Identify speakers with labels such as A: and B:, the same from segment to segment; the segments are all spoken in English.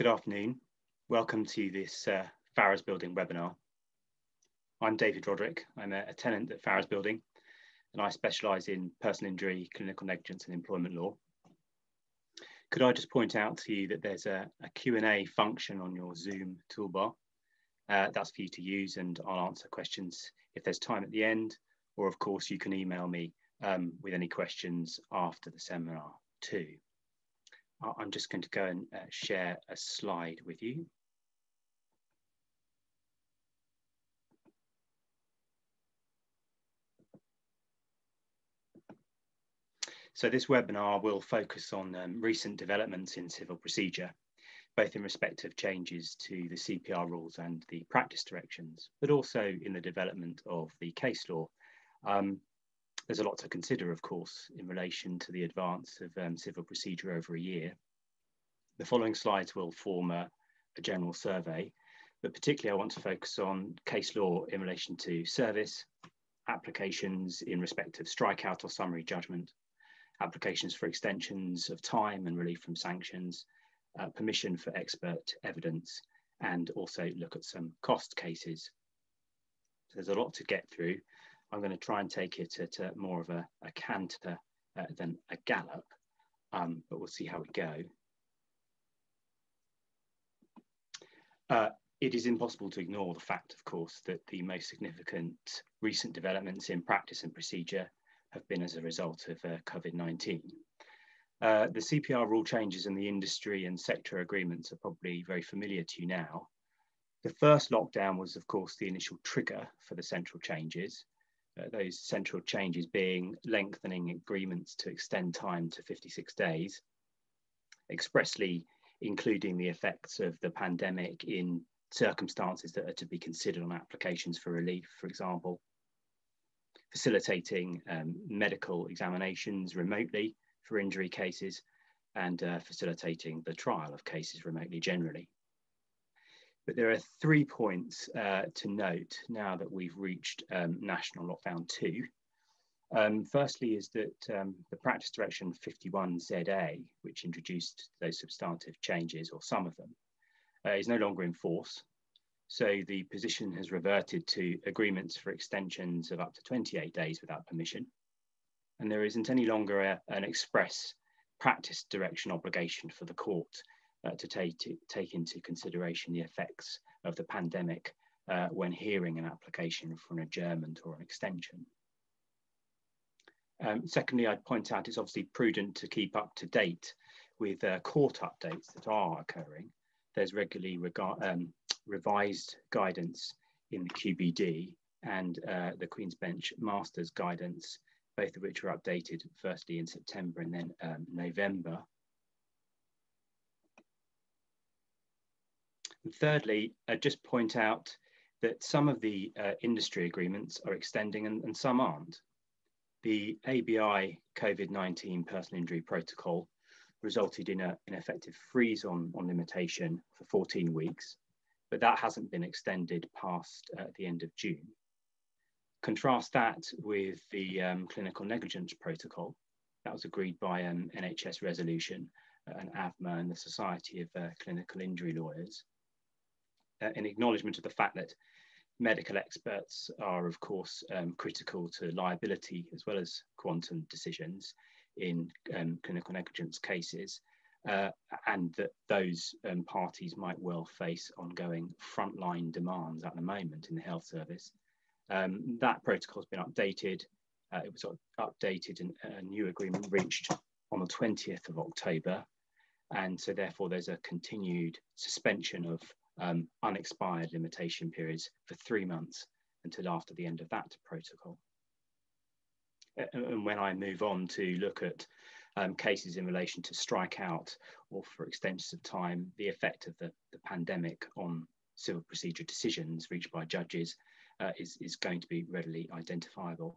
A: Good afternoon. Welcome to this Farrers Building webinar. I'm David Roderick. I'm a tenant at Farrers Building, and I specialise in personal injury, clinical negligence and employment law. Could I just point out to you that there's a Q&A function on your Zoom toolbar. That's for you to use, and I'll answer questions if there's time at the end, or of course you can email me with any questions after the seminar too. I'm just going to go and share a slide with you. So this webinar will focus on recent developments in civil procedure, both in respect of changes to the CPR rules and the practice directions, but also in the development of the case law. There's a lot to consider, of course, in relation to the advance of civil procedure over a year. The following slides will form a general survey, but particularly I want to focus on case law in relation to service, applications in respect of strikeout or summary judgment, applications for extensions of time and relief from sanctions, permission for expert evidence, and also look at some cost cases. So there's a lot to get through. I'm going to try and take it at more of a canter than a gallop, but we'll see how we go. It is impossible to ignore the fact, of course, that the most significant recent developments in practice and procedure have been as a result of COVID-19. The CPR rule changes in the industry and sector agreements are probably very familiar to you now. The first lockdown was, of course, the initial trigger for the central changes. Those central changes being lengthening agreements to extend time to 56 days, expressly including the effects of the pandemic in circumstances that are to be considered on applications for relief, for example, facilitating medical examinations remotely for injury cases, and facilitating the trial of cases remotely generally. But there are 3 points to note now that we've reached National Lockdown 2. Firstly is that the Practice Direction 51ZA, which introduced those substantive changes, or some of them, is no longer in force. So the position has reverted to agreements for extensions of up to 28 days without permission. And there isn't any longer an express practice direction obligation for the court to take into consideration the effects of the pandemic when hearing an application for an adjournment or an extension. Secondly, I'd point out it's obviously prudent to keep up to date with court updates that are occurring. There's regularly revised guidance in the QBD and the Queen's Bench Masters guidance, both of which are updated firstly in September and then November. And thirdly, I'd just point out that some of the industry agreements are extending and some aren't. The ABI COVID-19 personal injury protocol resulted in an effective freeze on limitation for 14 weeks, but that hasn't been extended past the end of June. Contrast that with the clinical negligence protocol that was agreed by NHS Resolution and AVMA and the Society of Clinical Injury Lawyers, in acknowledgement of the fact that medical experts are, of course, critical to liability as well as quantum decisions in clinical negligence cases, and that those parties might well face ongoing frontline demands at the moment in the health service. That protocol has been updated. It was updated and a new agreement reached on the 20th of October. And so therefore there's a continued suspension of unexpired limitation periods for 3 months until after the end of that protocol. And when I move on to look at cases in relation to strikeout or for extensions of time, the effect of the pandemic on civil procedure decisions reached by judges is going to be readily identifiable.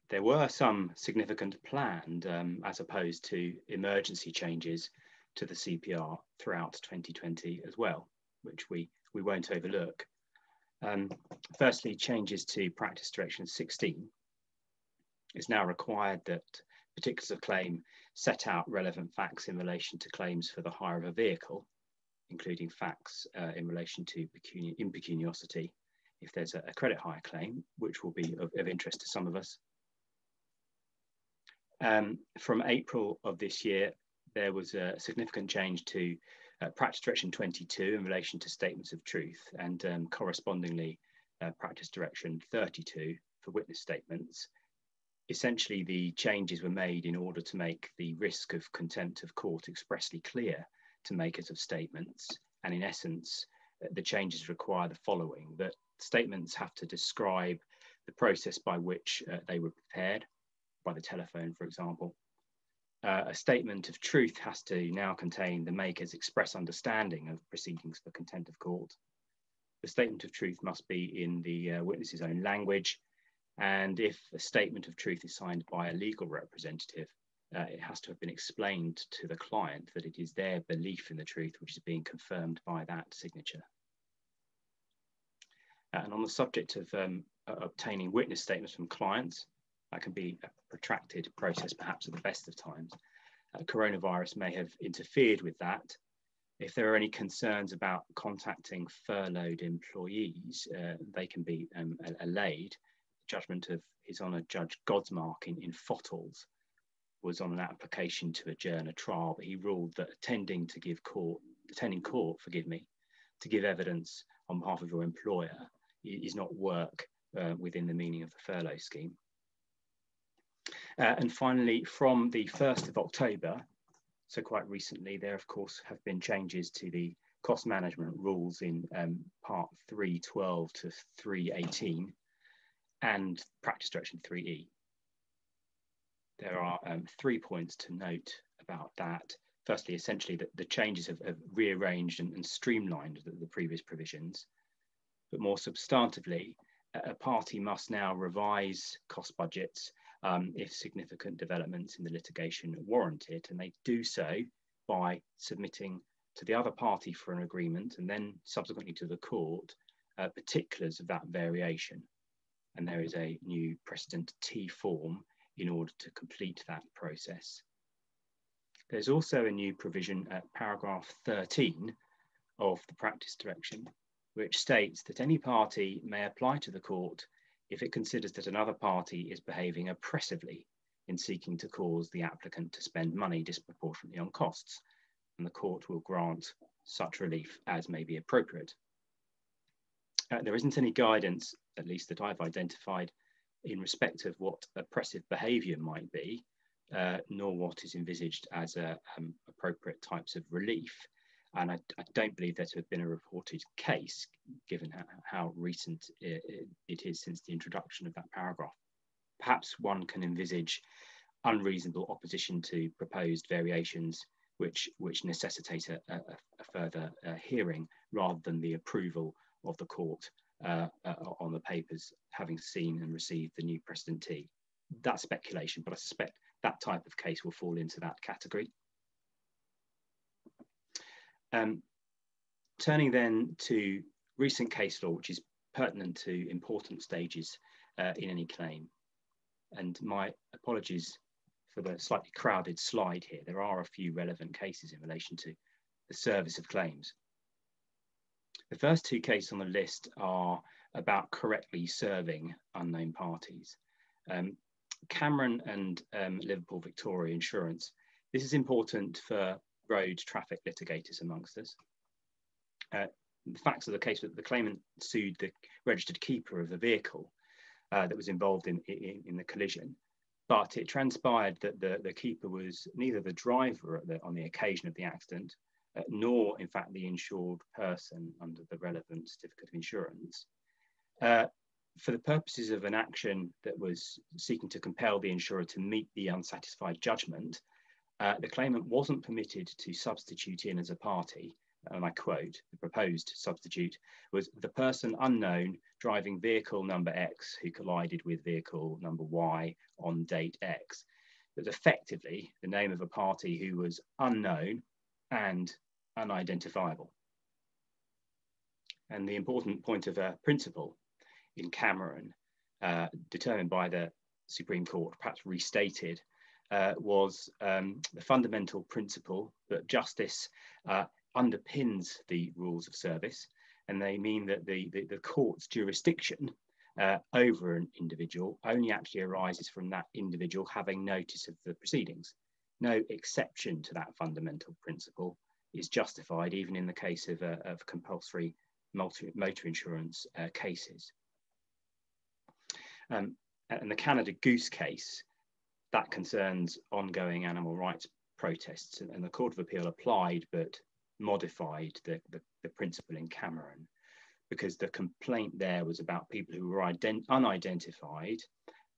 A: There were some significant planned as opposed to emergency changes to the CPR throughout 2020 as well, which we won't overlook. Firstly, changes to Practice Direction 16. It's now required that particulars of claim set out relevant facts in relation to claims for the hire of a vehicle, including facts in relation to impecuniosity, if there's a credit hire claim, which will be of interest to some of us. From April of this year, there was a significant change to Practice Direction 22 in relation to statements of truth, and correspondingly Practice Direction 32 for witness statements. Essentially, the changes were made in order to make the risk of contempt of court expressly clear to makers of statements. And in essence, the changes require the following: that statements have to describe the process by which they were prepared, by the telephone, for example. A statement of truth has to now contain the maker's express understanding of proceedings for contempt of court. The statement of truth must be in the witness's own language, and if a statement of truth is signed by a legal representative, it has to have been explained to the client that it is their belief in the truth which is being confirmed by that signature. And on the subject of obtaining witness statements from clients, that can be a protracted process, perhaps at the best of times. Coronavirus may have interfered with that. If there are any concerns about contacting furloughed employees, they can be allayed. The judgment of His Honour Judge Godsmark in Fottles was on an application to adjourn a trial, but he ruled that attending court, to give evidence on behalf of your employer is not work within the meaning of the furlough scheme. And finally, from the 1st of October, so quite recently, there of course have been changes to the cost management rules in Part 312 to 318 and Practice Direction 3E. There are 3 points to note about that. Firstly, essentially, that the changes have rearranged and streamlined the previous provisions, but more substantively, a party must now revise cost budgets if significant developments in the litigation warrant it, and they do so by submitting to the other party for an agreement and then subsequently to the court particulars of that variation. And there is a new precedent T form in order to complete that process. There's also a new provision at paragraph 13 of the Practice Direction, which states that any party may apply to the court if it considers that another party is behaving oppressively in seeking to cause the applicant to spend money disproportionately on costs, and the court will grant such relief as may be appropriate. There isn't any guidance, at least that I've identified, in respect of what oppressive behaviour might be, nor what is envisaged as appropriate types of relief. And I don't believe there to have been a reported case, given how recent it is since the introduction of that paragraph. Perhaps one can envisage unreasonable opposition to proposed variations which necessitate a further hearing rather than the approval of the court on the papers having seen and received the new precedent T. That's speculation, but I suspect that type of case will fall into that category. Turning then to recent case law, which is pertinent to important stages in any claim. And my apologies for the slightly crowded slide here. There are a few relevant cases in relation to the service of claims. The first two cases on the list are about correctly serving unknown parties. Cameron and Liverpool Victoria Insurance. This is important for road traffic litigators amongst us. The facts of the case that the claimant sued the registered keeper of the vehicle that was involved in the collision, but it transpired that the keeper was neither the driver on the occasion of the accident, nor in fact the insured person under the relevant certificate of insurance. For the purposes of an action that was seeking to compel the insurer to meet the unsatisfied judgment, the claimant wasn't permitted to substitute in as a party, and I quote, the proposed substitute was the person unknown driving vehicle number X who collided with vehicle number Y on date X. But effectively the name of a party who was unknown and unidentifiable. And the important point of principle in Cameron, determined by the Supreme Court, perhaps restated was the fundamental principle that justice underpins the rules of service, and they mean that the court's jurisdiction over an individual only actually arises from that individual having notice of the proceedings. No exception to that fundamental principle is justified, even in the case of compulsory motor insurance cases. And the Canada Goose case, that concerns ongoing animal rights protests, and the Court of Appeal applied but modified the principle in Cameron, because the complaint there was about people who were unidentified,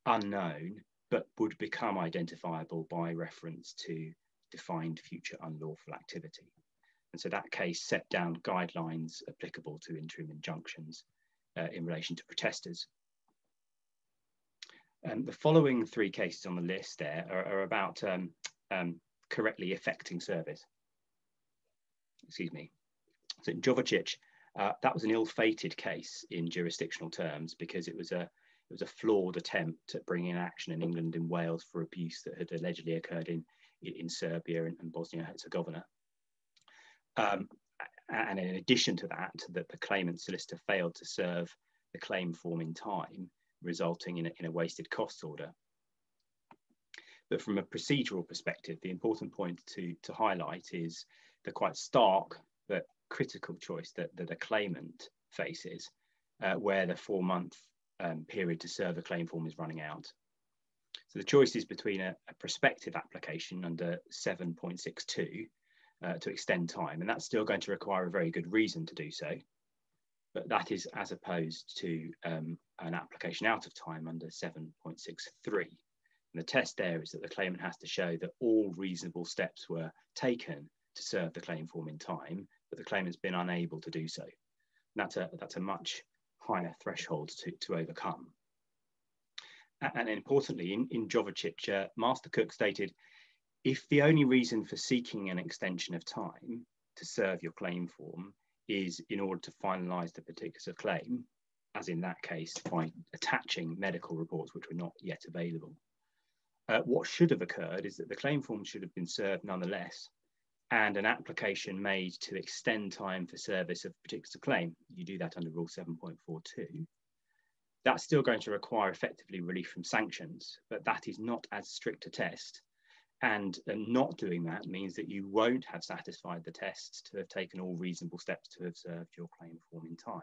A: unknown, but would become identifiable by reference to defined future unlawful activity. And so that case set down guidelines applicable to interim injunctions in relation to protesters. The following three cases on the list there are about correctly effecting service. Excuse me. So in Jovicic, that was an ill-fated case in jurisdictional terms, because it was a flawed attempt at bringing action in England and Wales for abuse that had allegedly occurred in Serbia and Bosnia-Herzegovina. And in addition to that, the claimant solicitor failed to serve the claim form in time, resulting in a wasted costs order. But from a procedural perspective, the important point to highlight is the quite stark but critical choice that a claimant faces, where the 4-month period to serve a claim form is running out. So the choice is between a prospective application under 7.62 to extend time, and that's still going to require a very good reason to do so. But that is as opposed to an application out of time under 7.63. And the test there is that the claimant has to show that all reasonable steps were taken to serve the claim form in time, but the claimant's been unable to do so. And that's a much higher threshold to overcome. And importantly, in Jovicic, Master Cook stated, if the only reason for seeking an extension of time to serve your claim form is in order to finalise the particular claim, as in that case by attaching medical reports which were not yet available, what should have occurred is that the claim form should have been served nonetheless, and an application made to extend time for service of a particular claim. You do that under Rule 7.42. That's still going to require effectively relief from sanctions, but that is not as strict a test. And not doing that means that you won't have satisfied the tests to have taken all reasonable steps to have served your claim form in time.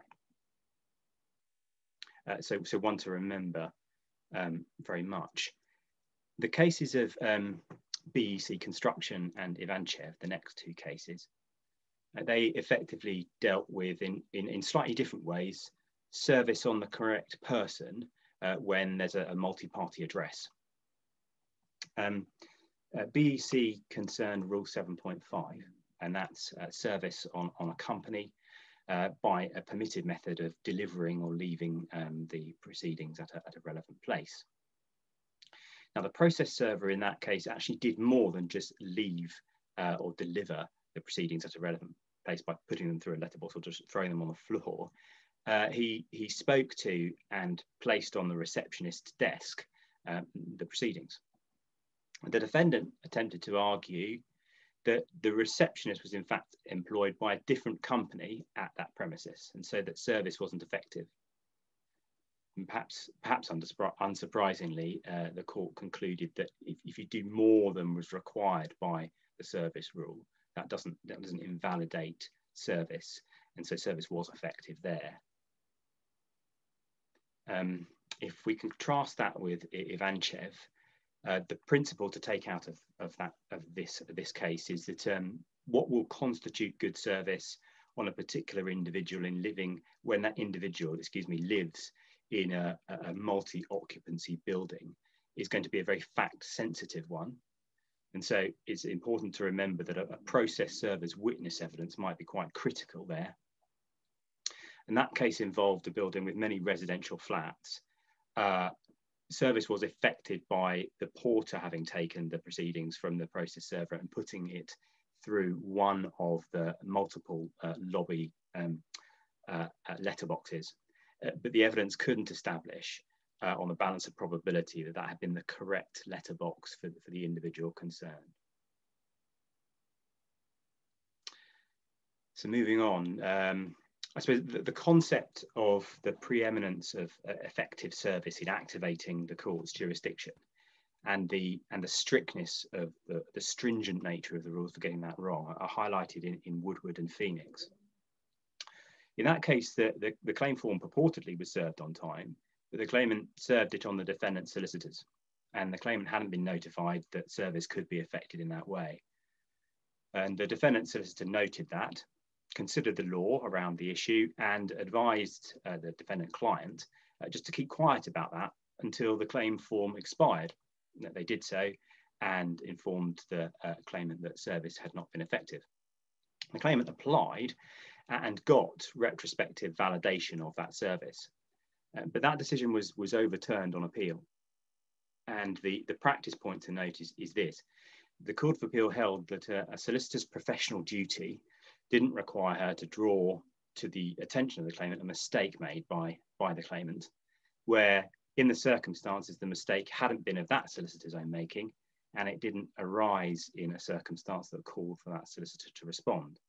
A: So one to remember very much. The cases of BEC Construction and Ivanchev, the next two cases, they effectively dealt with, in slightly different ways, service on the correct person when there's a multi-party address. BEC concerned Rule 7.5, and that's service on a company by a permitted method of delivering or leaving the proceedings at a relevant place. Now, the process server in that case actually did more than just leave or deliver the proceedings at a relevant place by putting them through a letterbox or just throwing them on the floor. He spoke to and placed on the receptionist's desk the proceedings. The defendant attempted to argue that the receptionist was in fact employed by a different company at that premises, and so that service wasn't effective. And perhaps unsurprisingly, the court concluded that if you do more than was required by the service rule, that doesn't invalidate service, and so service was effective there. If we contrast that with Ivanchev, the principle to take out of this case is that what will constitute good service on a particular individual when that individual, lives in a multi-occupancy building is going to be a very fact-sensitive one. And so it's important to remember that a process server's witness evidence might be quite critical there. And that case involved a building with many residential flats. Service was effected by the porter having taken the proceedings from the process server and putting it through one of the multiple lobby letterboxes. But the evidence couldn't establish on the balance of probability that that had been the correct letterbox for the individual concerned. So moving on, I suppose the concept of the preeminence of effective service in activating the court's jurisdiction and the strictness of the stringent nature of the rules for getting that wrong are highlighted in Woodward and Phoenix. In that case, the claim form purportedly was served on time, but the claimant served it on the defendant's solicitors, and the claimant hadn't been notified that service could be effected in that way. And the defendant's solicitor noted that, considered the law around the issue, and advised the defendant client just to keep quiet about that until the claim form expired. That they did so, and informed the claimant that service had not been effective. The claimant applied and got retrospective validation of that service, but that decision was overturned on appeal. And the practice point to note is this: the Court of Appeal held that a solicitor's professional duty didn't require her to draw to the attention of the claimant a mistake made by the claimant, where in the circumstances the mistake hadn't been of that solicitor's own making, and it didn't arise in a circumstance that called for that solicitor to respond.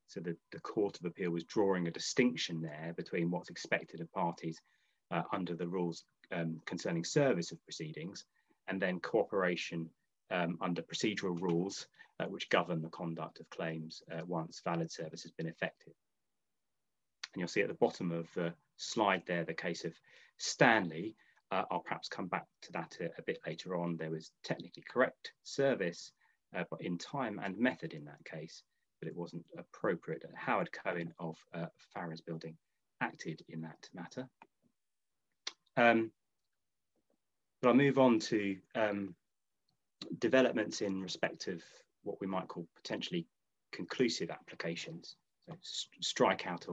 A: So the Court of Appeal was drawing a distinction there between what's expected of parties under the rules concerning service of proceedings, and then cooperation under procedural rules which govern the conduct of claims once valid service has been effected. And you'll see at the bottom of the slide there the case of Stanley. I'll perhaps come back to that a bit later on. There was technically correct service, but in time and method in that case, but it wasn't appropriate. Howard Cohen of Farrers Building acted in that matter. But I'll move on to developments in respect of what we might call potentially conclusive applications, so strikeout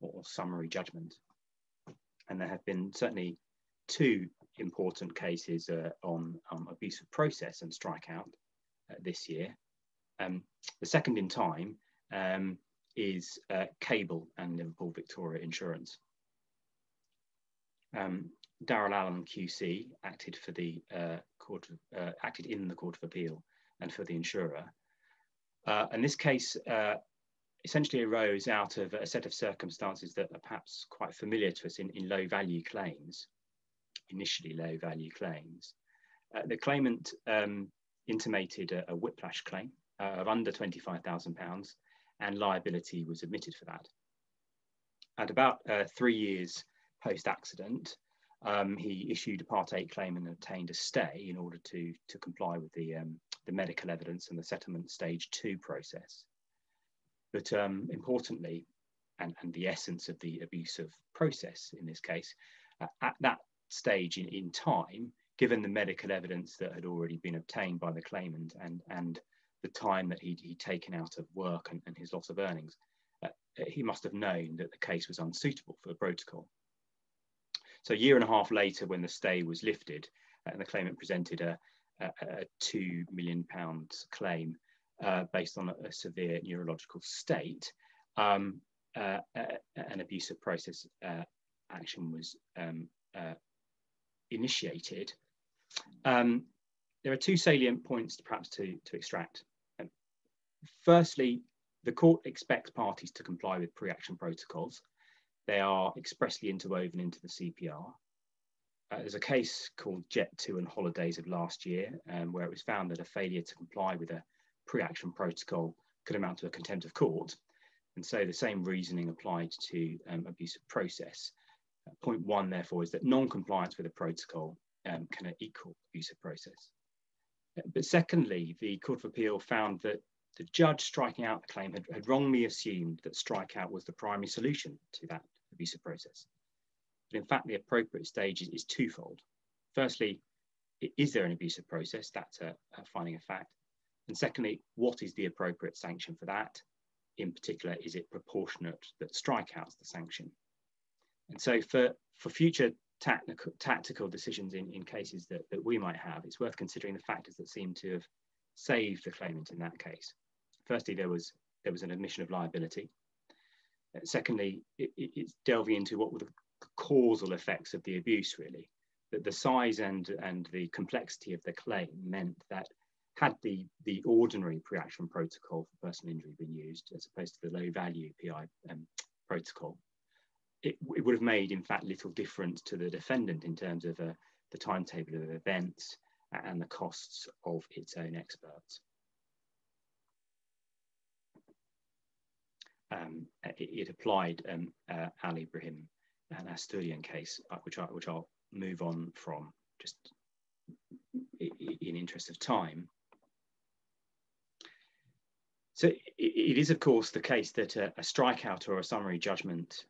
A: or summary judgment. And there have been certainly two important cases on abuse of process and strikeout this year. The second in time is Cable and Liverpool Victoria Insurance. Darrell Allen QC acted for the acted in the Court of Appeal and for the insurer. And this case essentially arose out of a set of circumstances that are perhaps quite familiar to us in low value claims, initially low value claims. The claimant intimated a whiplash claim of under £25,000, and liability was admitted for that. At about 3 years post-accident, he issued a Part 8 claim and obtained a stay in order to comply with the medical evidence and the settlement stage 2 process. But importantly, and the essence of the abuse of process in this case, at that stage in time, given the medical evidence that had already been obtained by the claimant and the time that he'd taken out of work and his loss of earnings, he must have known that the case was unsuitable for the protocol. So a year and a half later, when the stay was lifted, and the claimant presented a £2 million claim based on a severe neurological state, an abuse of process action was initiated. There are two salient points perhaps to extract. Firstly, the court expects parties to comply with pre-action protocols. They are expressly interwoven into the CPR. There's a case called Jet 2 and Holidays of last year, where it was found that a failure to comply with a pre-action protocol could amount to a contempt of court. And so the same reasoning applied to abuse of process. Point one, therefore, is that non-compliance with a protocol can equal abuse of process. But secondly, the Court of Appeal found that the judge striking out the claim had wrongly assumed that strikeout was the primary solution to that abuse of process. But in fact, the appropriate stage is twofold. Firstly, is there an abuse of process? That's a finding of fact. And secondly, what is the appropriate sanction for that? In particular, is it proportionate that strikeout's the sanction? And so for future tactical decisions in cases that we might have, it's worth considering the factors that seem to have saved the claimant in that case. Firstly, there was an admission of liability. Secondly, it's delving into what were causal effects of the abuse, really. That the size and the complexity of the claim meant that had the ordinary pre-action protocol for personal injury been used, as opposed to the low-value PI protocol, it would have made, in fact, little difference to the defendant in terms of the timetable of events and the costs of its own experts. It applied Al Ibrahim and Asturian case, which I'll move on from just in interest of time. So it is, of course, the case that a strikeout or a summary judgment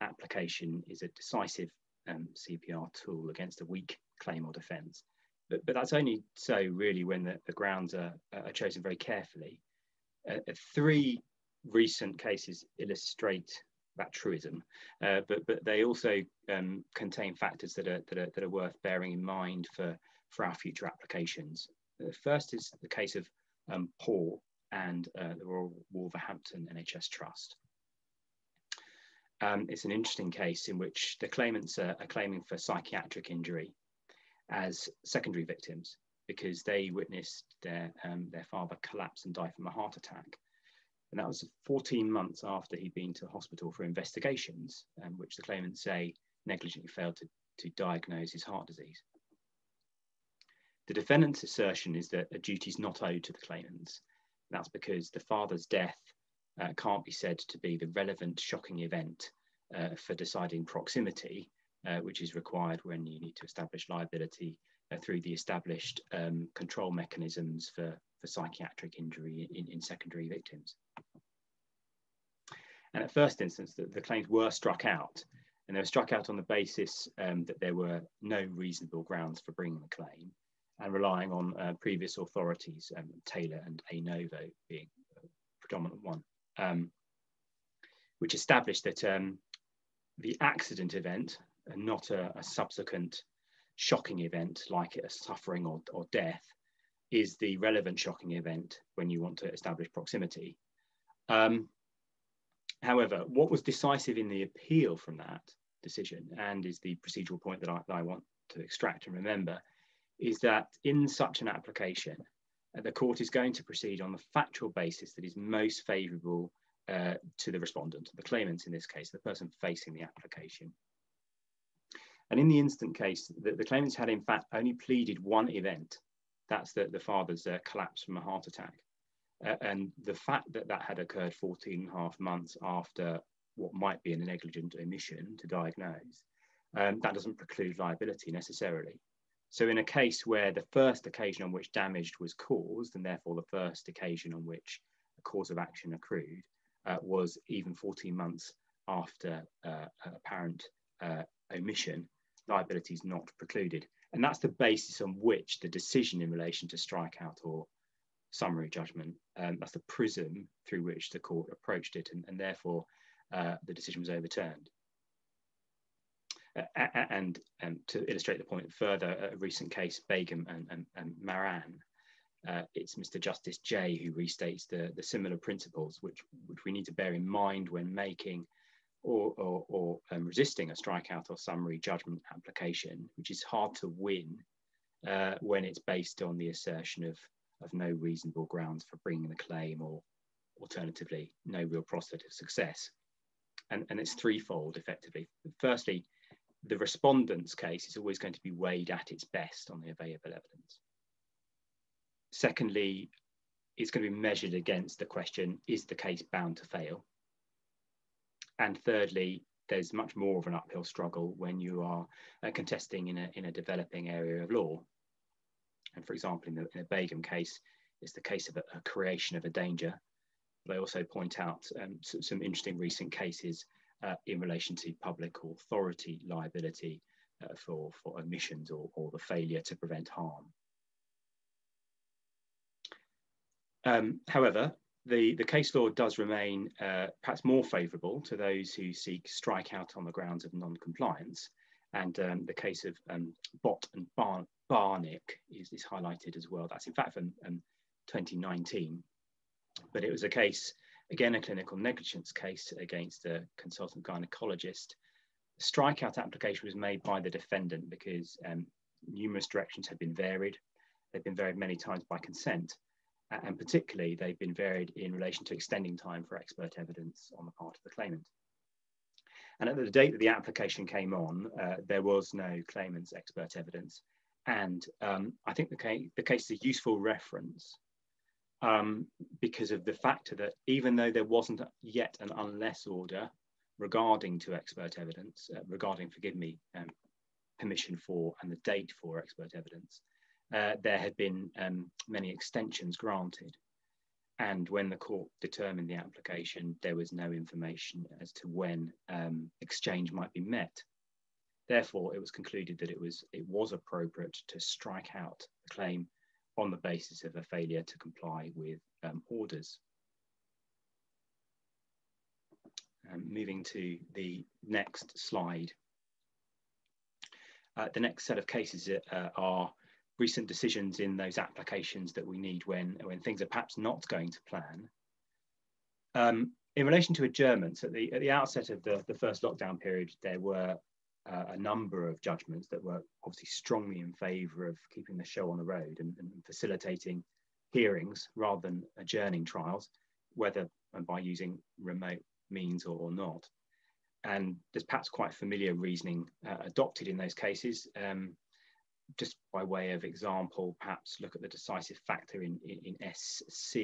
A: application is a decisive CPR tool against a weak claim or defence. But that's only so really when the grounds are chosen very carefully. 3 recent cases illustrate that truism, but they also contain factors that are worth bearing in mind for our future applications. The first is the case of Paul and the Royal Wolverhampton NHS Trust. It's an interesting case in which the claimants are claiming for psychiatric injury as secondary victims because they witnessed their father collapse and die from a heart attack. And that was 14 months after he'd been to hospital for investigations, which the claimants say negligently failed to diagnose his heart disease. The defendant's assertion is that a duty is not owed to the claimants. That's because the father's death can't be said to be the relevant shocking event for deciding proximity, which is required when you need to establish liability through the established control mechanisms for psychiatric injury in secondary victims. And at first instance, the claims were struck out, and they were struck out on the basis that there were no reasonable grounds for bringing the claim, and relying on previous authorities, Taylor and A. Novo being a predominant one, which established that the accident event, and not a subsequent shocking event like a suffering or death, is the relevant shocking event when you want to establish proximity. However, what was decisive in the appeal from that decision, and is the procedural point that I want to extract and remember, is that in such an application, the court is going to proceed on the factual basis that is most favourable to the respondent, the claimant in this case, the person facing the application. And in the instant case, the claimants had in fact only pleaded one event. That's the father's collapse from a heart attack. And the fact that that had occurred 14.5 months after what might be a negligent omission to diagnose, that doesn't preclude liability necessarily. So in a case where the first occasion on which damage was caused, and therefore the first occasion on which a cause of action accrued, was even 14 months after apparent omission, liability is not precluded. And that's the basis on which the decision in relation to strikeout or summary judgment, that's the prism through which the court approached it, and therefore the decision was overturned. And to illustrate the point further, a recent case, Begum and Maran, it's Mr. Justice J who restates the similar principles which we need to bear in mind when making or resisting a strikeout or summary judgment application, which is hard to win when it's based on the assertion of no reasonable grounds for bringing the claim, or alternatively, no real prospect of success. And it's threefold, effectively. Firstly, the respondent's case is always going to be weighed at its best on the available evidence. Secondly, it's going to be measured against the question, is the case bound to fail? And thirdly, there's much more of an uphill struggle when you are contesting in a developing area of law. And for example, in the Begum case, it's the case of a creation of a danger. But I also point out some interesting recent cases in relation to public authority liability for omissions or the failure to prevent harm. However, the case law does remain perhaps more favourable to those who seek strikeout on the grounds of non-compliance. And the case of Bott and Barnick is highlighted as well. That's in fact from 2019, but it was a case, again, a clinical negligence case against a consultant gynecologist The strikeout application was made by the defendant because numerous directions had been varied. They've been varied many times by consent, and particularly they've been varied in relation to extending time for expert evidence on the part of the claimant. And at the date that the application came on, there was no claimant's expert evidence. And I think the case is a useful reference because of the factor that even though there wasn't yet an unless order regarding to expert evidence, regarding, permission for and the date for expert evidence, there had been many extensions granted. And when the court determined the application, there was no information as to when exchange might be met. Therefore, it was concluded that it was appropriate to strike out the claim on the basis of a failure to comply with orders. Moving to the next slide. The next set of cases are recent decisions in those applications that we need when things are perhaps not going to plan. In relation to adjournments, at the outset of the first lockdown period, there were a number of judgments that were obviously strongly in favour of keeping the show on the road and facilitating hearings rather than adjourning trials, whether by using remote means or not. And there's perhaps quite familiar reasoning adopted in those cases. Just by way of example, perhaps look at the decisive factor in SC,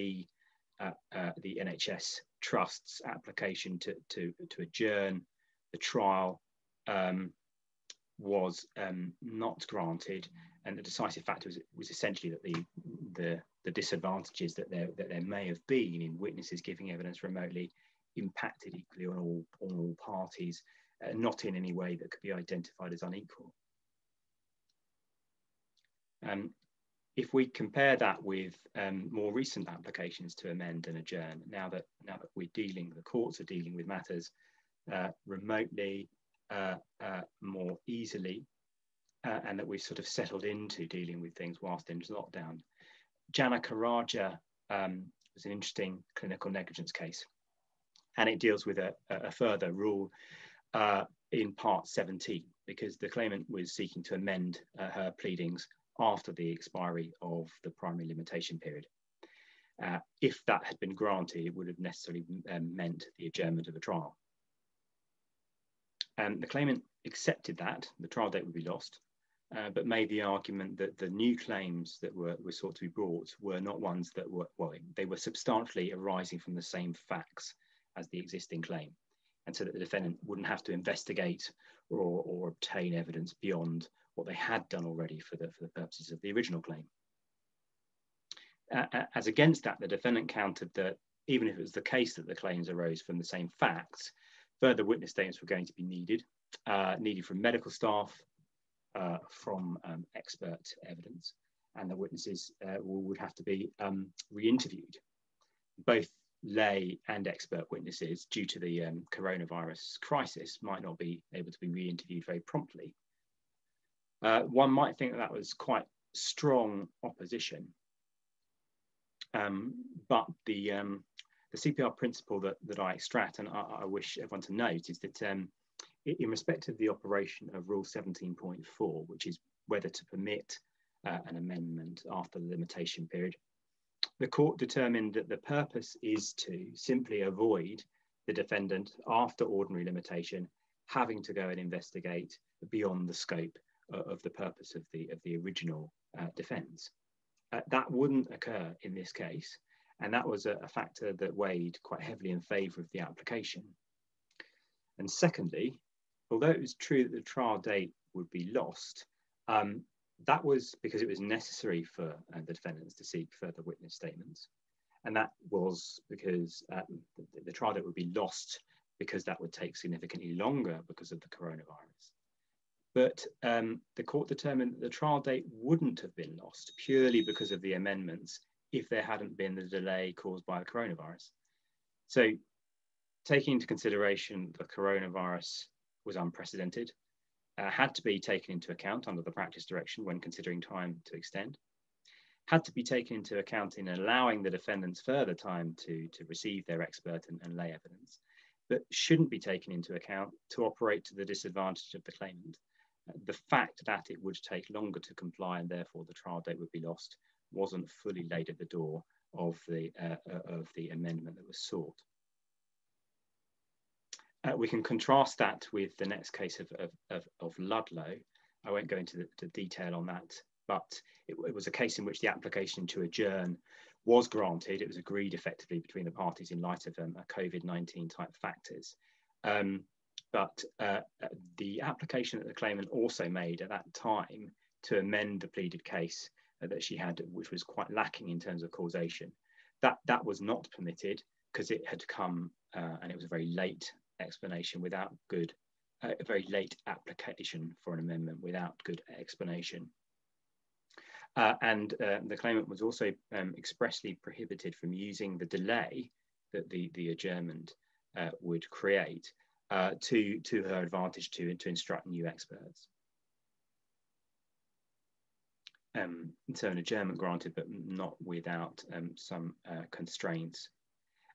A: the NHS Trust's application to adjourn the trial was not granted, and the decisive factor was essentially that the disadvantages that there may have been in witnesses giving evidence remotely impacted equally on all parties, not in any way that could be identified as unequal. If we compare that with more recent applications to amend and adjourn, now that the courts are dealing with matters remotely, more easily, and that we've sort of settled into dealing with things whilst in lockdown. Janaka Raja was an interesting clinical negligence case, and it deals with a further rule in part 17, because the claimant was seeking to amend her pleadings after the expiry of the primary limitation period. If that had been granted, it would have necessarily meant the adjournment of the trial. The claimant accepted that the trial date would be lost, but made the argument that the new claims that were sought to be brought were not ones that were, they were substantially arising from the same facts as the existing claim, and so that the defendant wouldn't have to investigate or obtain evidence beyond what they had done already for the purposes of the original claim. As against that, the defendant countered that even if it was the case that the claims arose from the same facts, further witness statements were going to be needed from medical staff, from expert evidence, and the witnesses would have to be re-interviewed. Both lay and expert witnesses, due to the coronavirus crisis, might not be able to be re-interviewed very promptly. One might think that was quite strong opposition, but the CPR principle that I extract, and I wish everyone to note, is that in respect of the operation of Rule 17.4, which is whether to permit an amendment after the limitation period, the court determined that the purpose is to simply avoid the defendant, after ordinary limitation, having to go and investigate beyond the scope of the purpose of the original defence. That wouldn't occur in this case, and that was a factor that weighed quite heavily in favour of the application. And secondly, although it was true that the trial date would be lost, that was because it was necessary for the defendants to seek further witness statements. And that was because the trial date would be lost because that would take significantly longer because of the coronavirus. But the court determined that the trial date wouldn't have been lost purely because of the amendments if there hadn't been the delay caused by the coronavirus. So taking into consideration the coronavirus was unprecedented, had to be taken into account under the practice direction when considering time to extend, had to be taken into account in allowing the defendants further time to receive their expert and lay evidence, but shouldn't be taken into account to operate to the disadvantage of the claimant. The fact that it would take longer to comply and therefore the trial date would be lost wasn't fully laid at the door of the amendment that was sought. We can contrast that with the next case of Ludlow. I won't go into the detail on that, but it was a case in which the application to adjourn was granted. It was agreed effectively between the parties in light of COVID-19 type factors. But the application that the claimant also made at that time to amend the pleaded case that she had, which was quite lacking in terms of causation, that was not permitted because it had come and it was a very late explanation without good, a very late application for an amendment without good explanation. And the claimant was also expressly prohibited from using the delay that the adjournment would create to her advantage to instruct new experts. So an adjournment granted, but not without some constraints.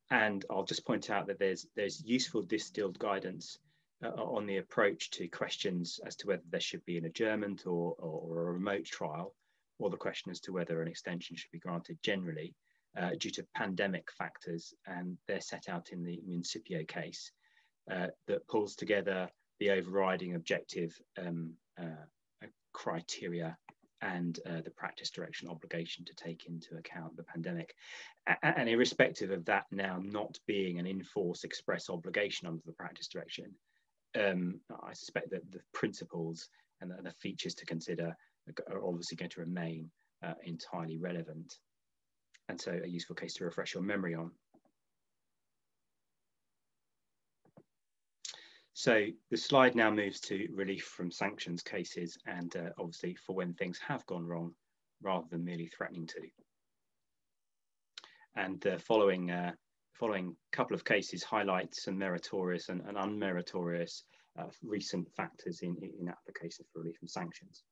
A: And I'll just point out that there's useful distilled guidance on the approach to questions as to whether there should be an adjournment or a remote trial, or the question as to whether an extension should be granted generally due to pandemic factors, and they're set out in the Municipio case that pulls together the overriding objective criteria and the practice direction obligation to take into account the pandemic. And irrespective of that now not being an in-force express obligation under the practice direction, I suspect that the principles and the features to consider are obviously going to remain entirely relevant. And so a useful case to refresh your memory on. So the slide now moves to relief from sanctions cases, and obviously for when things have gone wrong rather than merely threatening to. And the following couple of cases highlight some meritorious and unmeritorious recent factors in applications for relief from sanctions.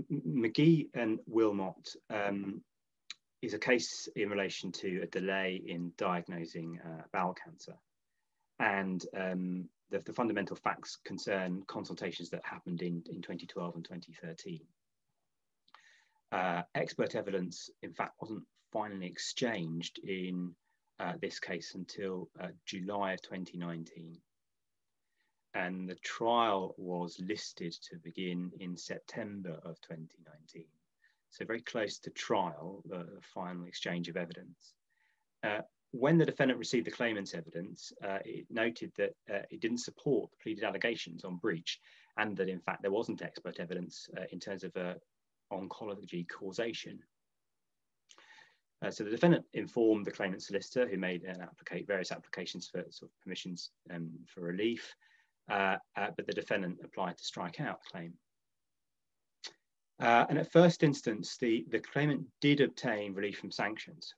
A: McGee and Wilmot is a case in relation to a delay in diagnosing bowel cancer. And the fundamental facts concern consultations that happened in 2012 and 2013. Expert evidence, in fact, wasn't finally exchanged in this case until July of 2019. And the trial was listed to begin in September of 2019. So very close to trial, the final exchange of evidence. When the defendant received the claimant's evidence, it noted that it didn't support the pleaded allegations on breach, and that in fact there wasn't expert evidence in terms of oncology causation. So the defendant informed the claimant's solicitor, who made various applications for sort of permissions for relief, but the defendant applied to strike out the claim. And at first instance, the claimant did obtain relief from sanctions.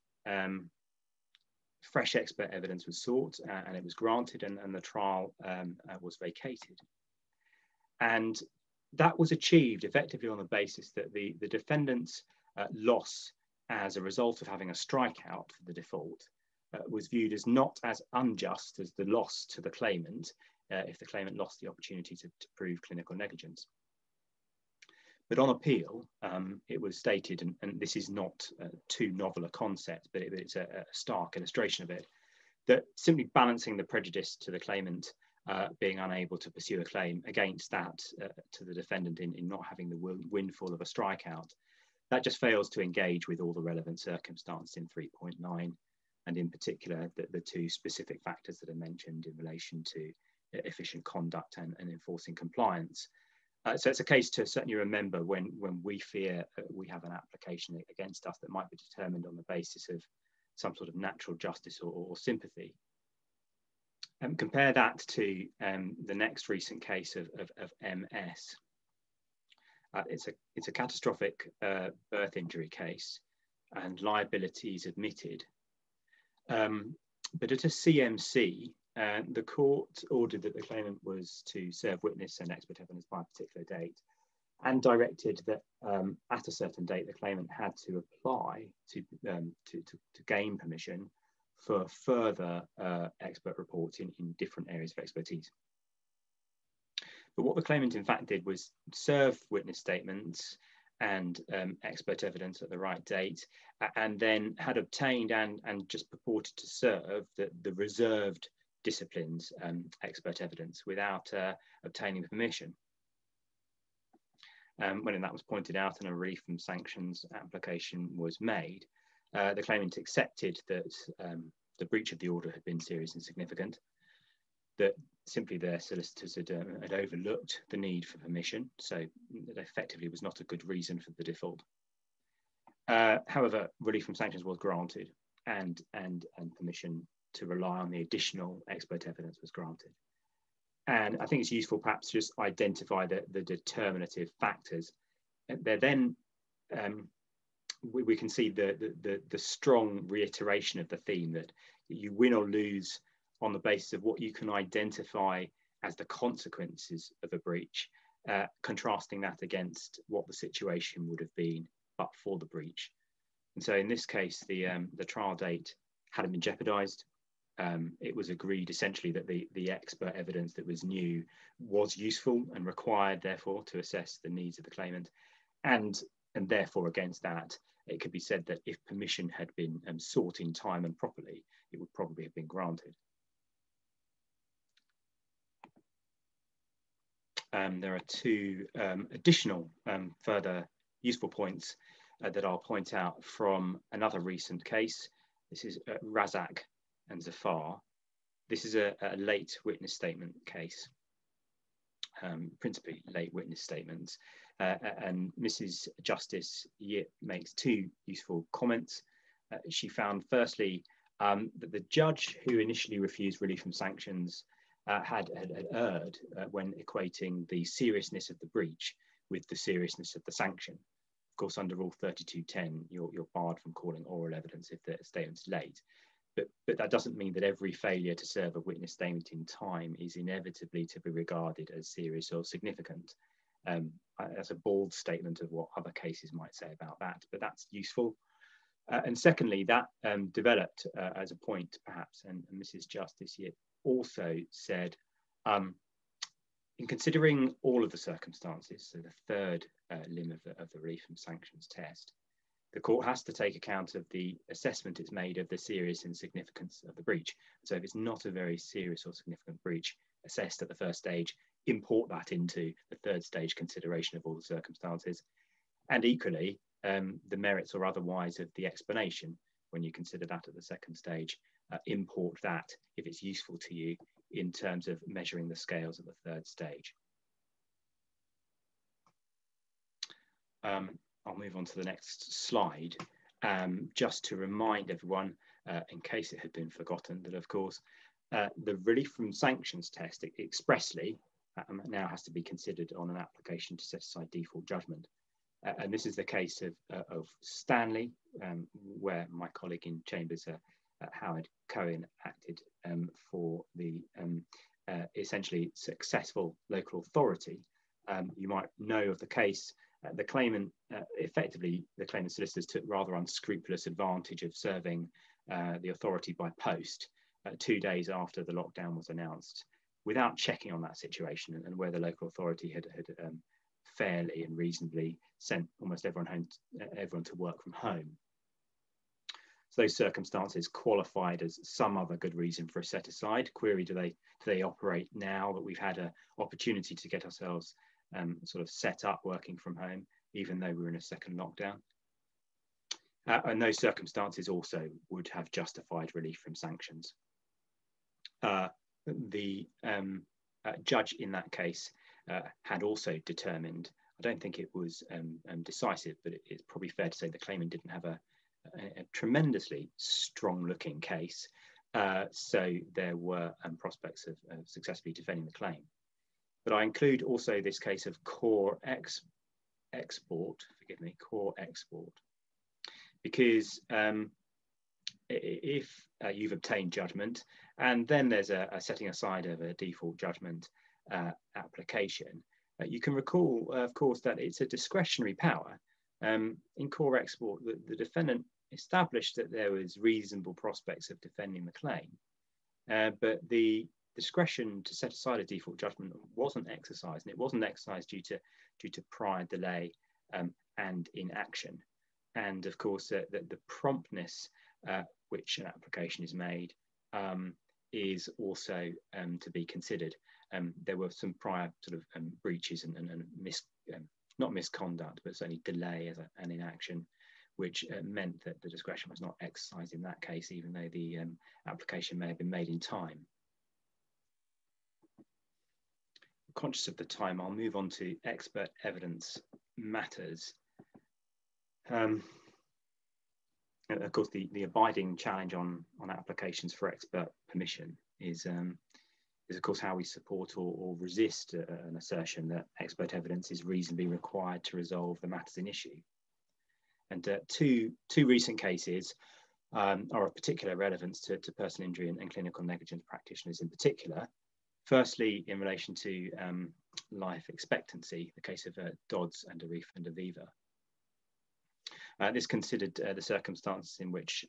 A: Fresh expert evidence was sought and it was granted, and the trial was vacated. And that was achieved effectively on the basis that the defendant's loss as a result of having a strikeout for the default was viewed as not as unjust as the loss to the claimant if the claimant lost the opportunity to prove clinical negligence. But on appeal, it was stated, and this is not too novel a concept, but it's a stark illustration of it, that simply balancing the prejudice to the claimant being unable to pursue a claim against that to the defendant in not having the windfall of a strikeout, that just fails to engage with all the relevant circumstances in 3.9, and in particular the two specific factors that are mentioned in relation to efficient conduct and enforcing compliance. So it's a case to certainly remember when we fear we have an application against us that might be determined on the basis of some sort of natural justice or sympathy. Compare that to the next recent case of MS. It's a catastrophic birth injury case, and liability is admitted. But at a CMC, the court ordered that the claimant was to serve witness and expert evidence by a particular date, and directed that at a certain date the claimant had to apply to gain permission for further expert reports in different areas of expertise. But what the claimant in fact did was serve witness statements and expert evidence at the right date, and then had obtained and just purported to serve the reserved disciplines expert evidence without obtaining permission. When that was pointed out and a relief from sanctions application was made, the claimant accepted that the breach of the order had been serious and significant, that simply their solicitors had overlooked the need for permission, so that effectively was not a good reason for the default. However, relief from sanctions was granted, and permission to rely on the additional expert evidence was granted. And I think it's useful perhaps to just identify the determinative factors. They're then we can see the strong reiteration of the theme that you win or lose on the basis of what you can identify as the consequences of a breach, contrasting that against what the situation would have been but for the breach. And so in this case, the trial date hadn't been jeopardized. It was agreed essentially that the expert evidence that was new was useful and required, therefore, to assess the needs of the claimant. And therefore, against that, it could be said that if permission had been sought in time and properly, it would probably have been granted. There are two additional further useful points that I'll point out from another recent case. This is Razak and Zafar. This is a late witness statement case, principally late witness statements. And Mrs. Justice Yip makes two useful comments. She found, firstly, that the judge who initially refused relief from sanctions had erred when equating the seriousness of the breach with the seriousness of the sanction. Of course, under Rule 3210, you're barred from calling oral evidence if the statement's late. But that doesn't mean that every failure to serve a witness statement in time is inevitably to be regarded as serious or significant. That's a bald statement of what other cases might say about that, but that's useful. And secondly, that developed as a point, perhaps, and Mrs. Justice Yip also said, in considering all of the circumstances, so the third limb of the relief from sanctions test, the court has to take account of the assessment it's made of the serious and significance of the breach. So if it's not a very serious or significant breach assessed at the first stage, import that into the third stage consideration of all the circumstances. And equally, the merits or otherwise of the explanation, when you consider that at the second stage, import that if it's useful to you in terms of measuring the scales at the third stage. I'll move on to the next slide, just to remind everyone, in case it had been forgotten, that of course, the relief from sanctions test expressly now has to be considered on an application to set aside default judgment. And this is the case of Stanley, where my colleague in Chambers, Howard Cohen, acted for the essentially successful local authority. You might know of the case. The claimant, effectively, the claimant's solicitors took rather unscrupulous advantage of serving the authority by post 2 days after the lockdown was announced, without checking on that situation and where the local authority had fairly and reasonably sent almost everyone to work from home. So those circumstances qualified as some other good reason for a set aside. Query: do they operate now that we've had an opportunity to get ourselves sort of set up working from home, even though we're in a second lockdown? And those circumstances also would have justified relief from sanctions. The judge in that case had also determined, I don't think it was decisive, but it's probably fair to say the claimant didn't have a tremendously strong looking case. So there were prospects of successfully defending the claim. But I include also this case of core export, because if you've obtained judgment and then there's a setting aside of a default judgment application, you can recall, of course, that it's a discretionary power. In core export, the defendant established that there was reasonable prospects of defending the claim, but the discretion to set aside a default judgment wasn't exercised, and it wasn't exercised due to prior delay and inaction. And of course, the promptness which an application is made is also to be considered. There were some prior sort of breaches and not misconduct, but certainly delay and inaction, which meant that the discretion was not exercised in that case, even though the application may have been made in time. Conscious of the time, I'll move on to expert evidence matters. Of course, the abiding challenge on applications for expert permission is of course how we support or resist an assertion that expert evidence is reasonably required to resolve the matters in issue. And two recent cases are of particular relevance to personal injury and clinical negligence practitioners in particular. Firstly, in relation to life expectancy, the case of Dodds and Arif and Aviva. This considered the circumstances in which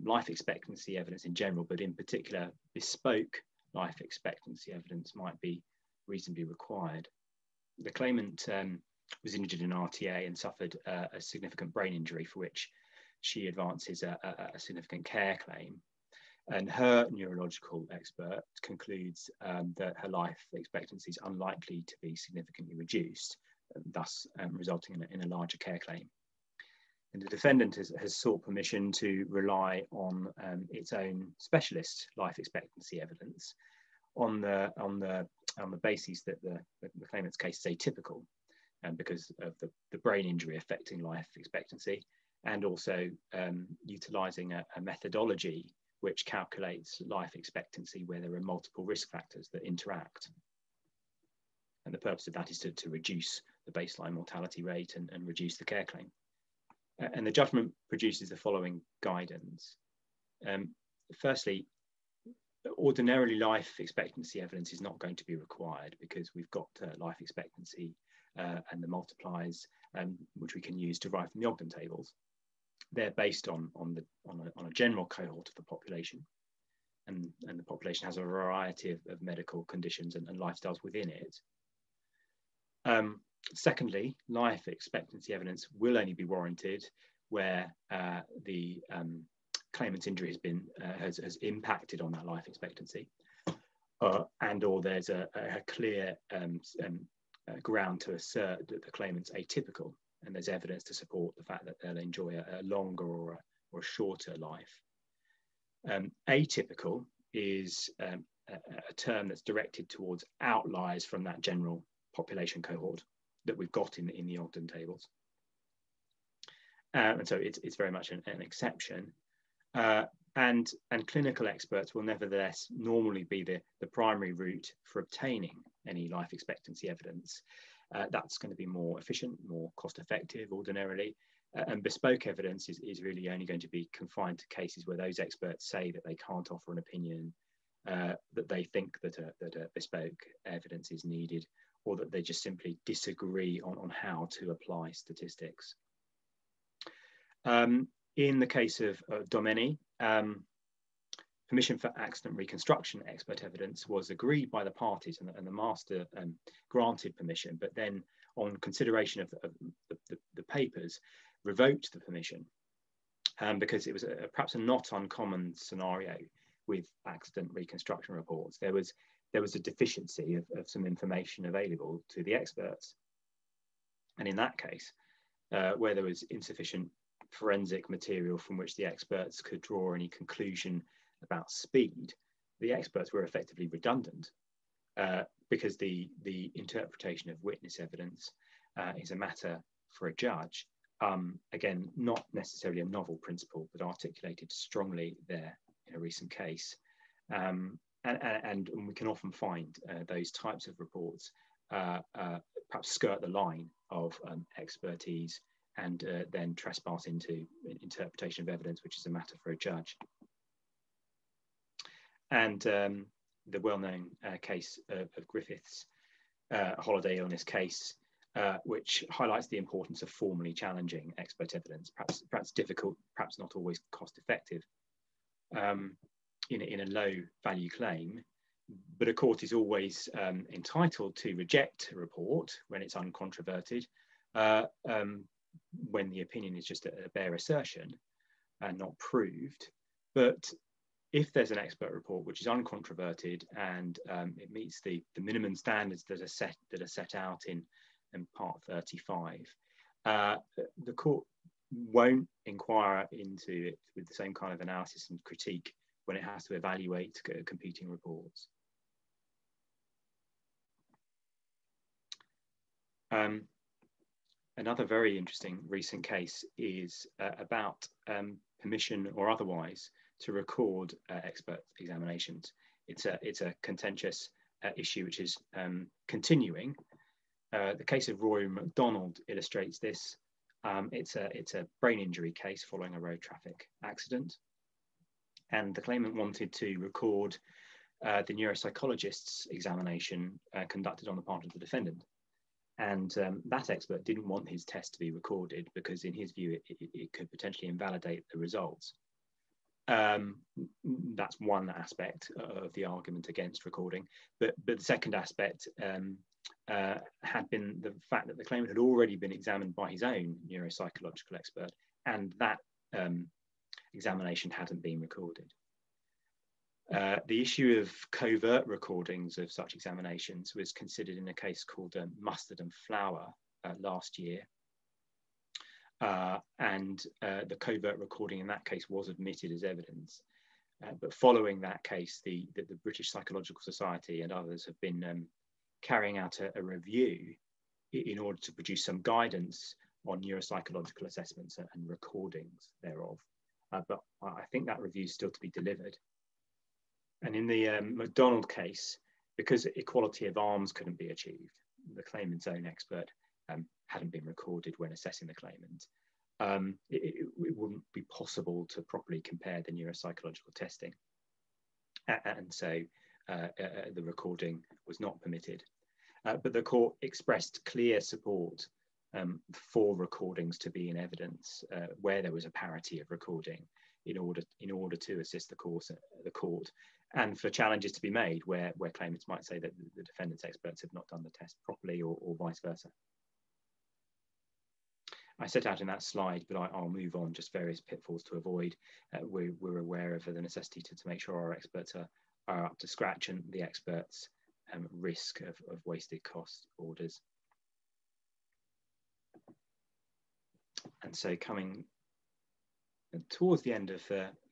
A: life expectancy evidence in general, but in particular bespoke life expectancy evidence might be reasonably required. The claimant was injured in RTA and suffered a significant brain injury for which she advances a significant care claim. And her neurological expert concludes that her life expectancy is unlikely to be significantly reduced, thus resulting in a larger care claim. And the defendant has sought permission to rely on its own specialist life expectancy evidence on the basis that the claimant's case is atypical, because of the brain injury affecting life expectancy, and also utilising a methodology which calculates life expectancy where there are multiple risk factors that interact. And the purpose of that is to reduce the baseline mortality rate and reduce the care claim. And the judgment produces the following guidance. Firstly, ordinarily life expectancy evidence is not going to be required because we've got life expectancy and the multipliers which we can use derived from the Ogden tables. They're based on a general cohort of the population, and the population has a variety of medical conditions and lifestyles within it. Secondly, life expectancy evidence will only be warranted where the claimant's injury has impacted on that life expectancy, and or there's a clear ground to assert that the claimant's atypical, and there's evidence to support the fact that they'll enjoy a longer or a shorter life. Atypical is a term that's directed towards outliers from that general population cohort that we've got in the Ogden tables. And so it's very much an exception. And clinical experts will nevertheless normally be the primary route for obtaining any life expectancy evidence. That's going to be more efficient, more cost effective ordinarily. And bespoke evidence is really only going to be confined to cases where those experts say that they can't offer an opinion, that they think that a bespoke evidence is needed, or that they just simply disagree on how to apply statistics. In the case of Domeni, permission for accident reconstruction expert evidence was agreed by the parties, and the master granted permission, but then on consideration of the papers, revoked the permission because it was perhaps a not uncommon scenario with accident reconstruction reports. There was a deficiency of some information available to the experts. And in that case, where there was insufficient forensic material from which the experts could draw any conclusion about speed, the experts were effectively redundant because the interpretation of witness evidence is a matter for a judge. Again, not necessarily a novel principle, but articulated strongly there in a recent case. And we can often find those types of reports perhaps skirt the line of expertise and then trespass into interpretation of evidence, which is a matter for a judge. And the well-known case of Griffith's holiday illness case which highlights the importance of formally challenging expert evidence, perhaps difficult, perhaps not always cost effective, in a low value claim. But a court is always entitled to reject a report when it's uncontroverted, when the opinion is just a bare assertion and not proved. But if there's an expert report which is uncontroverted and it meets the minimum standards that are set out in Part 35, the court won't inquire into it with the same kind of analysis and critique when it has to evaluate competing reports. Another very interesting recent case is about permission or otherwise to record expert examinations. It's a contentious issue which is continuing. The case of Rory McDonald illustrates this. It's a brain injury case following a road traffic accident, and the claimant wanted to record the neuropsychologist's examination conducted on the part of the defendant. And that expert didn't want his test to be recorded because in his view it could potentially invalidate the results. That's one aspect of the argument against recording, but the second aspect had been the fact that the claimant had already been examined by his own neuropsychological expert, and that examination hadn't been recorded. The issue of covert recordings of such examinations was considered in a case called Mustard and Flour last year. And the covert recording in that case was admitted as evidence. But following that case, the British Psychological Society and others have been carrying out a review in order to produce some guidance on neuropsychological assessments and recordings thereof. But I think that review is still to be delivered. And in the McDonald case, because equality of arms couldn't be achieved, the claimant's own expert hadn't been recorded when assessing the claimant. It wouldn't be possible to properly compare the neuropsychological testing. And so the recording was not permitted. But the court expressed clear support for recordings to be in evidence where there was a parity of recording in order to assist the court, and for challenges to be made where claimants might say that the defendant's experts have not done the test properly or vice versa. I set out in that slide, but I'll move on, just various pitfalls to avoid. We're aware of the necessity to make sure our experts are up to scratch and the experts risk of wasted cost orders. And so coming towards the end of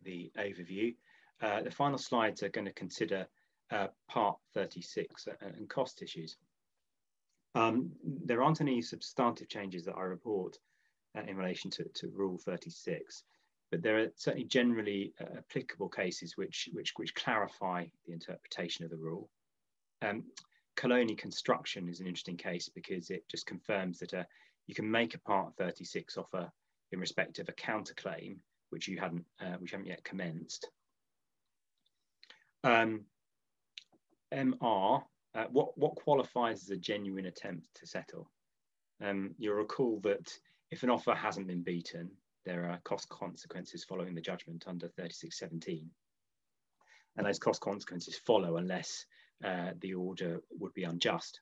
A: the overview, the final slides are going to consider Part 36 and cost issues. There aren't any substantive changes that I report in relation to Rule 36, but there are certainly generally applicable cases which clarify the interpretation of the rule. Coloni Construction is an interesting case because it just confirms that you can make a Part 36 offer in respect of a counterclaim which haven't yet commenced. MR, what qualifies as a genuine attempt to settle? You'll recall that if an offer hasn't been beaten, there are cost consequences following the judgment under 3617. And those cost consequences follow unless the order would be unjust.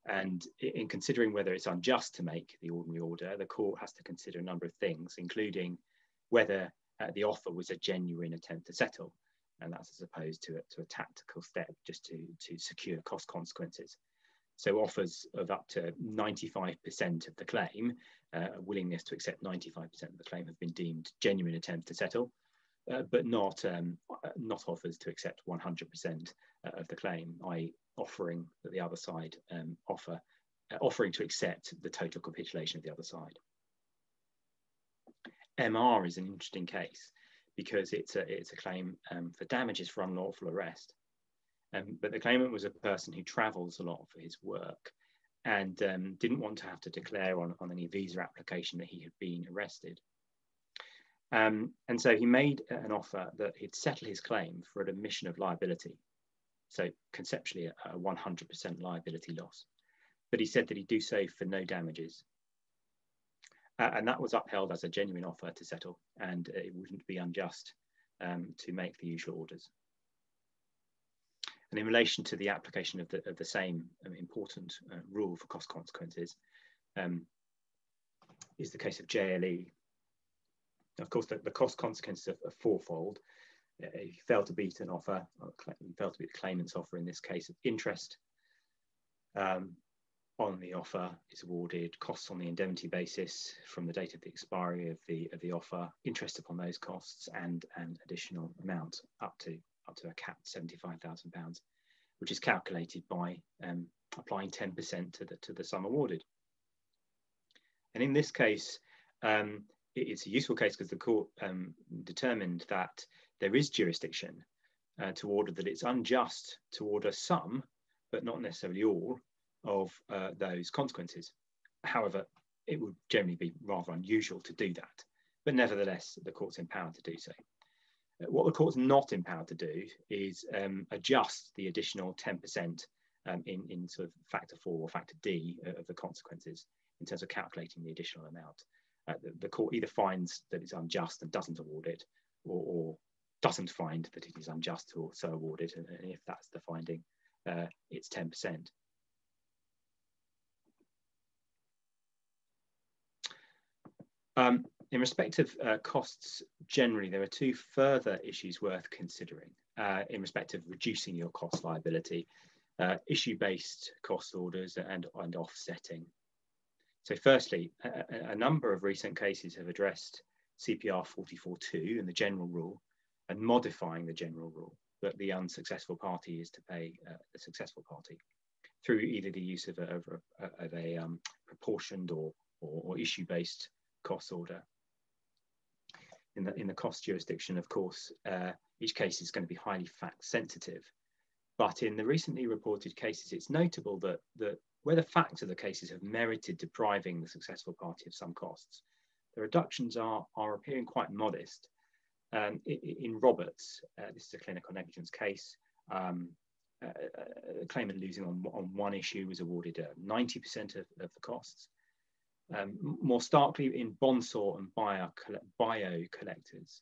A: And in considering whether it's unjust to make the ordinary order, the court has to consider a number of things, including whether the offer was a genuine attempt to settle. And that's as opposed to a tactical step just to secure cost consequences. So offers of up to 95% of the claim, a willingness to accept 95% of the claim, have been deemed genuine attempts to settle, but not offers to accept 100% of the claim, i.e. offering that the other side offering to accept the total capitulation of the other side. MR is an interesting case because it's a claim for damages for unlawful arrest. But the claimant was a person who travels a lot for his work and didn't want to have to declare on any visa application that he had been arrested. And so he made an offer that he'd settle his claim for an admission of liability. So conceptually a 100% liability loss. but he said that he'd do so for no damages. And that was upheld as a genuine offer to settle, and it wouldn't be unjust to make the usual orders. And in relation to the application of the same important rule for cost consequences, is the case of JLE. Of course, the cost consequences are fourfold. If you fail to beat an offer, or you fail to beat the claimant's offer, in this case, interest on the offer is awarded, costs on the indemnity basis from the date of the expiry of the offer, interest upon those costs, and an additional amount up to a cap £75,000, which is calculated by applying 10% to the sum awarded. And in this case, it's a useful case because the court determined that there is jurisdiction to order that it's unjust to order some, but not necessarily all, of those consequences. However, it would generally be rather unusual to do that, but nevertheless, the court's empowered to do so. What the court's not empowered to do is adjust the additional 10% in sort of factor 4 or factor D of the consequences in terms of calculating the additional amount. The court either finds that it's unjust and doesn't award it, or doesn't find that it is unjust to so award it, and if that's the finding, it's 10%. In respect of costs generally, there are two further issues worth considering in respect of reducing your cost liability: issue-based cost orders and offsetting. So firstly, a number of recent cases have addressed CPR 44.2 and the general rule, and modifying the general rule that the unsuccessful party is to pay the successful party through either the use of a proportioned or issue-based cost order. In the cost jurisdiction, of course, each case is going to be highly fact sensitive, but in the recently reported cases, it's notable that where the facts of the cases have merited depriving the successful party of some costs, the reductions are appearing quite modest. In Roberts, this is a clinical negligence case. A claimant losing on one issue was awarded 90% of the costs. More starkly, in Bonsor and Bio Collectors,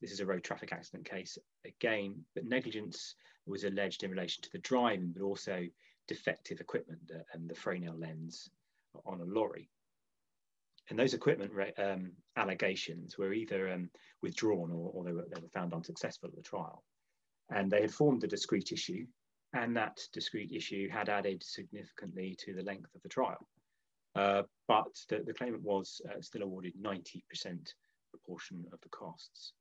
A: this is a road traffic accident case again, but negligence was alleged in relation to the driving, but also defective equipment and the Fresnel lens on a lorry. And those equipment allegations were either withdrawn or they were found unsuccessful at the trial. And they had formed a discrete issue, and that discrete issue had added significantly to the length of the trial. But the claimant was still awarded 90% proportion of the costs.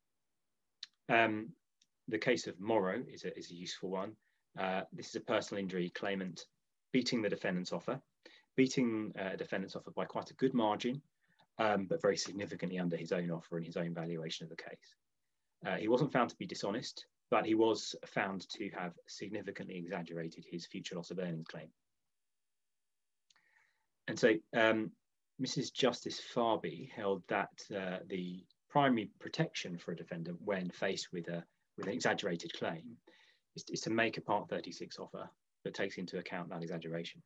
A: The case of Morrow is a useful one. This is a personal injury claimant beating the defendant's offer, beating a defendant's offer by quite a good margin, but very significantly under his own offer and his own valuation of the case. He wasn't found to be dishonest, but he was found to have significantly exaggerated his future loss of earnings claim. And so Mrs. Justice Farby held that the primary protection for a defendant when faced with an exaggerated claim is to make a Part 36 offer that takes into account that exaggeration.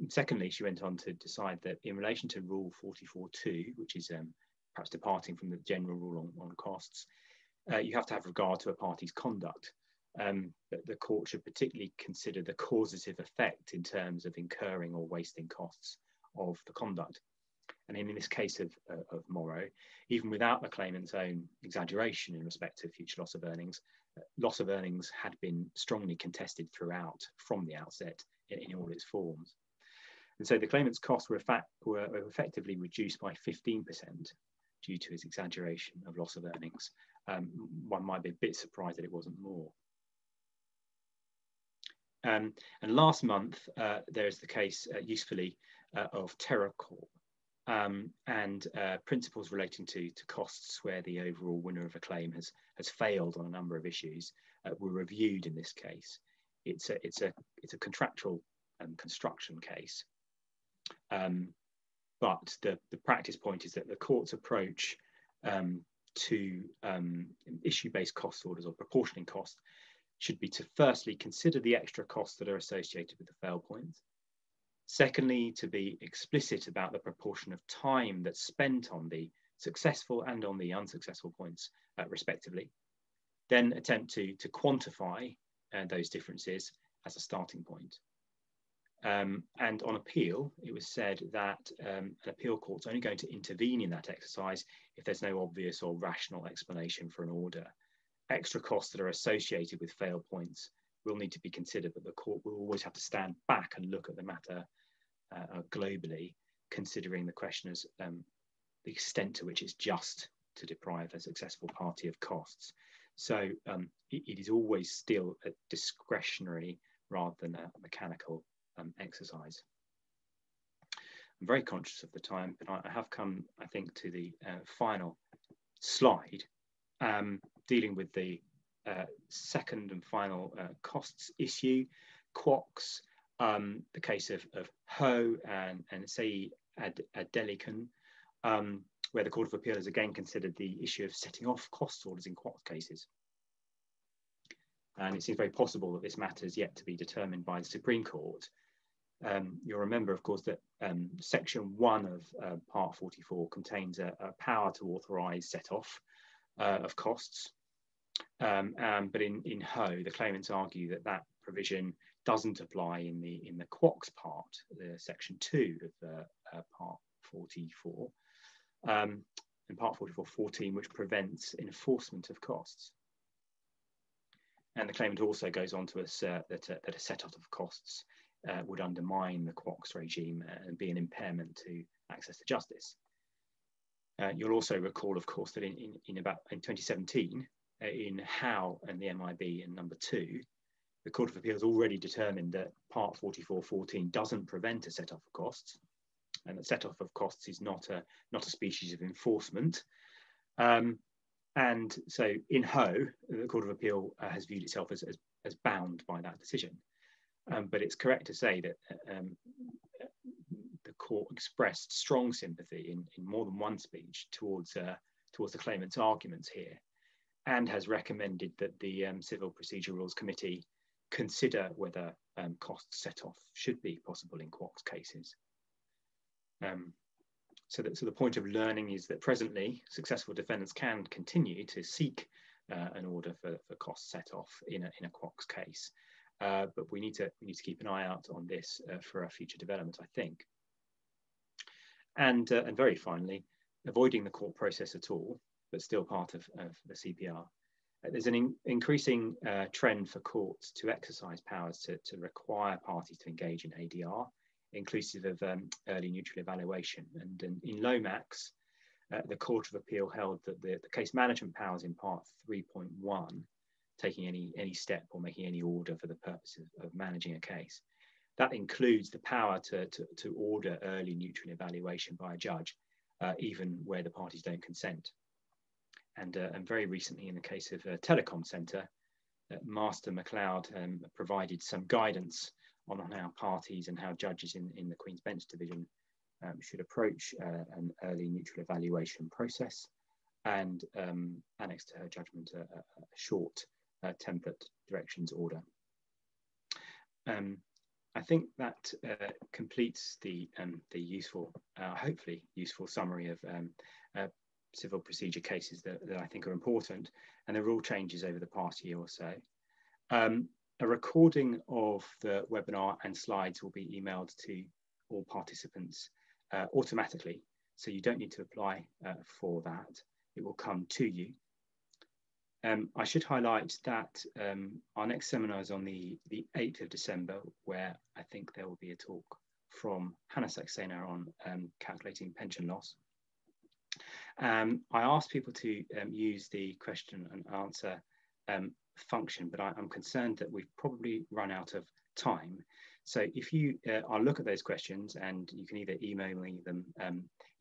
A: Secondly, she went on to decide that in relation to Rule 44.2, which is perhaps departing from the general rule on costs, you have to have regard to a party's conduct. That the court should particularly consider the causative effect in terms of incurring or wasting costs of the conduct. And in this case of Morrow, even without the claimant's own exaggeration in respect to future loss of earnings had been strongly contested throughout from the outset in all its forms. And so the claimant's costs were effectively reduced by 15% due to his exaggeration of loss of earnings. One might be a bit surprised that it wasn't more. And last month, there is the case, usefully, of TerraCorp and principles relating to costs where the overall winner of a claim has failed on a number of issues were reviewed in this case. It's a contractual construction case, but the practice point is that the court's approach to issue-based cost orders or proportioning cost should be to firstly consider the extra costs that are associated with the fail points. Secondly, to be explicit about the proportion of time that's spent on the successful and on the unsuccessful points, respectively. Then attempt to quantify those differences as a starting point. And on appeal, it was said that an appeal court's only going to intervene in that exercise if there's no obvious or rational explanation for an order. Extra costs that are associated with fail points will need to be considered, but the court will always have to stand back and look at the matter globally, considering the question as the extent to which it's just to deprive a successful party of costs. So it is always still a discretionary rather than a mechanical exercise. I'm very conscious of the time, but I have come, I think, to the final slide, dealing with the second and final costs issue, Quox, the case of Ho and Sei Adelican, where the Court of Appeal has again considered the issue of setting off costs orders in Quox cases. And it seems very possible that this matter is yet to be determined by the Supreme Court. You'll remember, of course, that Section 1 of Part 44 contains a power to authorise set-off of costs. But in Ho, the claimants argue that that provision doesn't apply in the Quox part, the Section 2 of Part 44, in Part 44.14, which prevents enforcement of costs. And the claimant also goes on to assert that a set-off of costs would undermine the Quox regime and be an impairment to access to justice. You'll also recall, of course, that in 2017, in Howe and the MIB in number 2, the Court of Appeal has already determined that Part 44.14 doesn't prevent a set-off of costs, and that set-off of costs is not a species of enforcement. And so in Ho, the Court of Appeal has viewed itself as bound by that decision. But it's correct to say that the court expressed strong sympathy in more than one speech towards the claimant's arguments here, and has recommended that the Civil Procedure Rules Committee consider whether cost set-off should be possible in Quox cases. So the point of learning is that presently successful defendants can continue to seek an order for cost set-off in a Quox case, but we need to keep an eye out on this for a future development, I think. And very finally, avoiding the court process at all, but still part of the CPR. There's an increasing trend for courts to exercise powers to require parties to engage in ADR, inclusive of early neutral evaluation. And in Lomax, the Court of Appeal held that the case management powers in Part 3.1, taking any step or making any order for the purpose of managing a case, that includes the power to order early neutral evaluation by a judge, even where the parties don't consent. And very recently, in the case of Telecom Centre, Master MacLeod provided some guidance on how parties and how judges in the Queen's Bench Division should approach an early neutral evaluation process, and annexed to her judgment a short template directions order. I think that completes the useful, hopefully useful summary of civil procedure cases that I think are important, and the rule changes over the past year or so. A recording of the webinar and slides will be emailed to all participants automatically, so you don't need to apply for that. It will come to you. I should highlight that our next seminar is on the 8th of December, where I think there will be a talk from Hannah Saxena on calculating pension loss. I asked people to use the question and answer function, but I'm concerned that we've probably run out of time. So if you, I'll look at those questions, and you can either email me them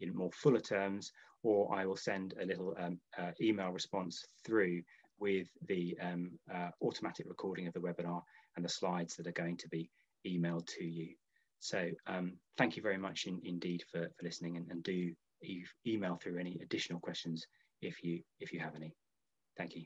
A: in more fuller terms, or I will send a little email response through with the automatic recording of the webinar and the slides that are going to be emailed to you. So thank you very much indeed for listening, and do email through any additional questions if you have any. Thank you.